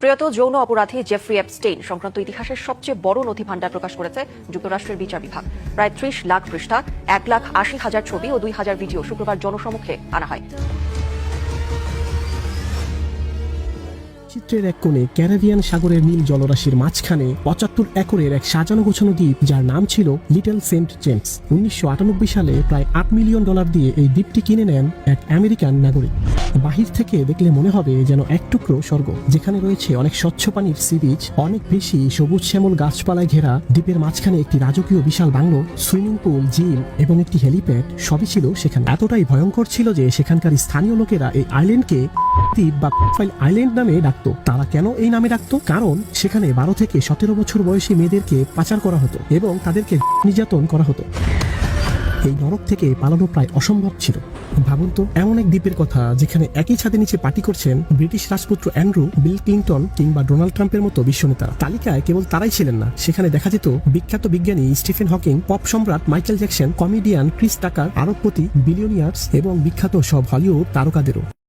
প্রয়াত যৌন অপরাধী জেফ্রি এপস্টেইন সংক্রান্ত ইতিহাসের সবচেয়ে বড় নথি ভান্ডার প্রকাশ করেছে যুক্তরাষ্ট্রের বিচার বিভাগ। প্রায় ৩০ লাখ পৃষ্ঠা, ১,৮০,০০০ ছবি ও ২,০০০ ভিডিও শুক্রবার জনসমক্ষে আনা হয়। চিত্রের এক কোণে ক্যারিবিয়ান সাগরের নীল জলরাশির মাঝখানে ৭৫ একরের এক সাজানো গোছানো দ্বীপ, যার নাম ছিল লিটল সেন্ট জেমস। ১৯৯৮ সালে প্রায় $৮ মিলিয়ন দিয়ে এই দ্বীপটি কিনে নেন এক আমেরিকান নাগরিক। বাহির থেকে দেখলে মনে হবে যেন এক টুকরো স্বর্গ, যেখানে রয়েছে অনেক স্বচ্ছ পানির সি বিচ, অনেক বেশি সবুজ শ্যামল গাছপালায় ঘেরা দ্বীপের মাঝখানে একটি রাজকীয় বিশাল বাংলো, সুইমিং পুল, জিম এবং একটি হেলিপ্যাড সবই ছিল সেখানে। এতটাই ভয়ঙ্কর ছিল যে সেখানকার স্থানীয় লোকেরা এই আইল্যান্ডকে দ্বীপ বা ফাইল আইল্যান্ড নামে ডাকতো। তারা কেন এই নামে ডাকতো? কারণ সেখানে ১২ থেকে ১৭ বছর বয়সী মেয়েদেরকে পাচার করা হতো এবং তাদেরকে নির্যাতন করা হতো। এই নরক থেকে পালানো প্রায় অসম্ভব ছিল। ভাবুন তো, এমন এক দ্বীপের কথা যেখানে একই ছাদের নিচে পার্টি করছেন ব্রিটিশ রাজপুত্র অ্যান্ড্রু, বিল ক্লিন্টন কিংবা ডোনাল্ড ট্রাম্পের মতো বিশ্বনেতারা। তালিকায় কেবল তারাই ছিলেন না, সেখানে দেখা যেত বিখ্যাত বিজ্ঞানী স্টিফেন হকিং, পপ সম্রাট মাইকেল জ্যাকসন, কমেডিয়ান ক্রিস টাকার, আরবপতি, বিলিয়নিয়ার্স এবং বিখ্যাত সব হলিউড তারকাদেরও।